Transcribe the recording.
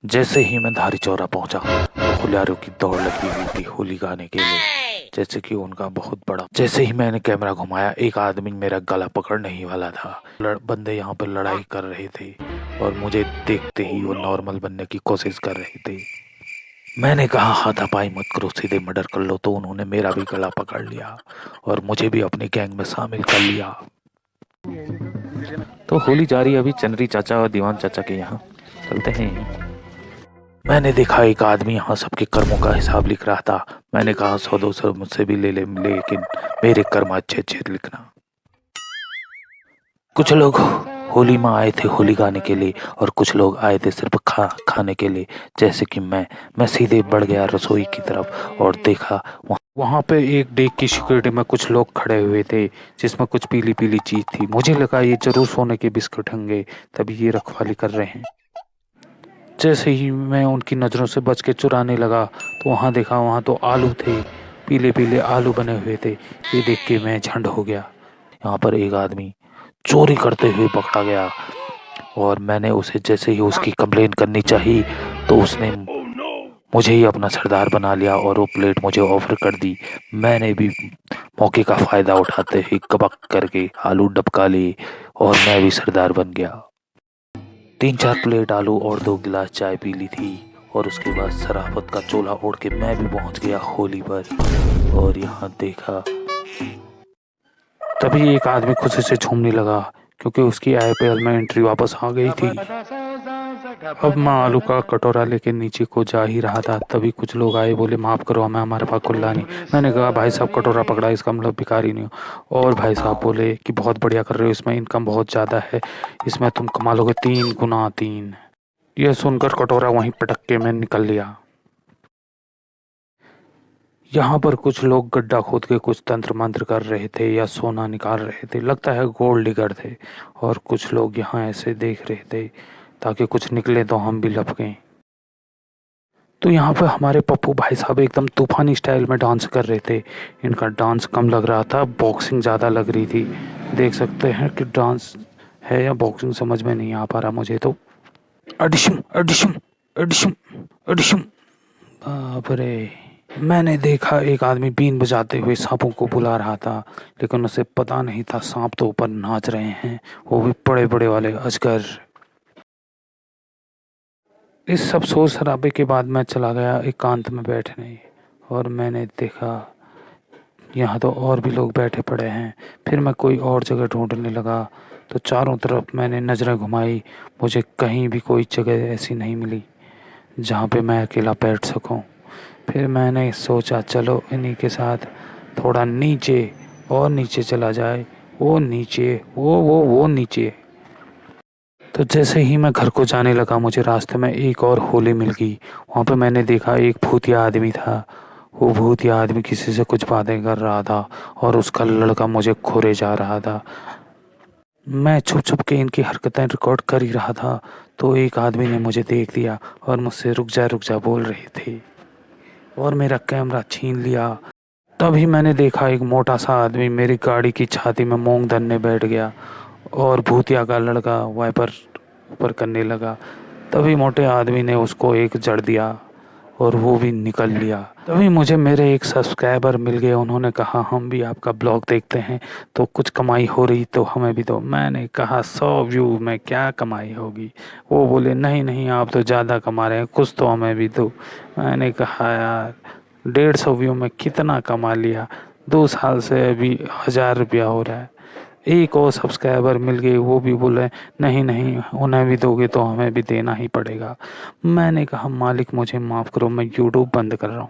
जैसे ही मैं धारी चौरा पहुंचा तो होलियारों की दौड़ लगी हुई थी होली गाने के लिए, जैसे कि उनका बहुत बड़ा। जैसे ही मैंने कैमरा घुमाया एक आदमी मेरा गला पकड़ने ही वाला था। बंदे यहाँ पर लड़ाई कर रहे थे और मुझे देखते ही वो नॉर्मल बनने की कोशिश कर रहे थे। मैंने कहा हाथापाई मत करो, सीधे मर्डर कर लो, तो उन्होंने मेरा भी गला पकड़ लिया और मुझे भी अपनी गैंग में शामिल कर लिया। तो होली जारी अभी चंद्री चाचा और दीवान चाचा के यहाँ चलते हैं। मैंने देखा एक आदमी यहाँ सबके कर्मों का हिसाब लिख रहा था। मैंने कहा 100-200 मुझसे भी ले ले, लेकिन मेरे कर्म अच्छे अच्छे लिखना। कुछ लोग होली में आए थे होली गाने के लिए और कुछ लोग आए थे सिर्फ खाने के लिए, जैसे कि मैं सीधे बढ़ गया रसोई की तरफ और देखा वहाँ पे एक डेक की सिक्योरिटी में कुछ लोग खड़े हुए थे जिसमें कुछ पीली पीली चीज थी। मुझे लगा ये जरूर सोने के बिस्कुट होंगे, तभी ये रखवाली कर रहे हैं। जैसे ही मैं उनकी नज़रों से बच के चुराने लगा तो वहाँ देखा, वहाँ तो आलू थे, पीले पीले आलू बने हुए थे। ये देख के मैं झंड हो गया। यहाँ पर एक आदमी चोरी करते हुए पकड़ा गया और मैंने उसे जैसे ही उसकी कंप्लेन करनी चाहिए तो उसने मुझे ही अपना सरदार बना लिया और वो प्लेट मुझे ऑफर कर दी। मैंने भी मौके का फ़ायदा उठाते हुए कबक करके आलू डबका लिए और मैं भी सरदार बन गया। 3-4 प्लेट आलू और 2 गिलास चाय पी ली थी और उसके बाद शराफत का चोला ओढ़ के मैं भी पहुंच गया होली पर। और यहाँ देखा तभी एक आदमी खुशी से झूमने लगा क्योंकि उसकी आईपीएल में एंट्री वापस आ गई थी। अब मैं आलू का कटोरा लेके नीचे को जा ही रहा था, तभी कुछ लोग आए, बोले माफ़ करो हमें, हमारे पास खुला नहीं। मैंने कहा भाई साहब कटोरा पकड़ा, इसका मतलब भिखारी नहीं हो। और भाई साहब बोले कि बहुत बढ़िया कर रहे हो, इसमें इनकम बहुत ज़्यादा है, इसमें तुम कमा लोगे 3 गुना 3। यह सुनकर कटोरा वहीं पटक के मैं निकल लिया। यहाँ पर कुछ लोग गड्ढा खोद के कुछ तंत्र मंत्र कर रहे थे या सोना निकाल रहे थे, लगता है गोल्ड डिगर थे। और कुछ लोग यहाँ ऐसे देख रहे थे ताकि कुछ निकले तो हम भी लपकें। तो यहाँ पे हमारे पप्पू भाई साहब एकदम तूफानी स्टाइल में डांस कर रहे थे। इनका डांस कम लग रहा था, बॉक्सिंग ज़्यादा लग रही थी। देख सकते हैं कि डांस है या बॉक्सिंग समझ में नहीं आ पा रहा मुझे तो। अडिशम अडिशम अडिशम अडिशम, बाप रे। मैंने देखा एक आदमी बीन बजाते हुए सांपों को बुला रहा था, लेकिन उसे पता नहीं था सांप तो ऊपर नाच रहे हैं, वो भी बड़े बड़े वाले अजगर। इस सब शोर शराबे के बाद मैं चला गया एकांत में बैठने और मैंने देखा यहाँ तो और भी लोग बैठे पड़े हैं। फिर मैं कोई और जगह ढूंढने लगा तो चारों तरफ मैंने नज़रें घुमाई, मुझे कहीं भी कोई जगह ऐसी नहीं मिली जहाँ पे मैं अकेला बैठ सकूं। फिर मैंने सोचा चलो इन्हीं के साथ थोड़ा नीचे और नीचे चला जाए, वो नीचे वो नीचे। तो जैसे ही मैं घर को जाने लगा मुझे रास्ते में एक और होली मिल गई। वहाँ पे मैंने देखा एक भूतिया आदमी था। वो भूतिया आदमी किसी से कुछ बातें कर रहा था और उसका लड़का मुझे खोरे जा रहा था। मैं छुप छुप के इनकी हरकतें रिकॉर्ड कर ही रहा था तो एक आदमी ने मुझे देख लिया और मुझसे रुक जा बोल रहे थे और मेरा कैमरा छीन लिया। तभी मैंने देखा एक मोटा सा आदमी मेरी गाड़ी की छाती में मूंग धरने बैठ गया और भूतिया का लड़का वाइपर ऊपर करने लगा। तभी मोटे आदमी ने उसको एक जड़ दिया और वो भी निकल लिया। तभी मुझे मेरे एक सब्सक्राइबर मिल गए, उन्होंने कहा हम भी आपका ब्लॉग देखते हैं तो कुछ कमाई हो रही तो हमें भी दो। मैंने कहा 100 व्यू में क्या कमाई होगी। वो बोले नहीं आप तो ज़्यादा कमा रहे हैं, कुछ तो हमें भी दो। मैंने कहा यार 150 व्यू में कितना कमा लिया, 2 साल से अभी 1000 रुपया हो रहा है। एक और सब्सक्राइबर मिल गए, वो भी बोले नहीं उन्हें भी दोगे तो हमें भी देना ही पड़ेगा। मैंने कहा मालिक मुझे माफ़ करो, मैं यूट्यूब बंद कर रहा हूँ।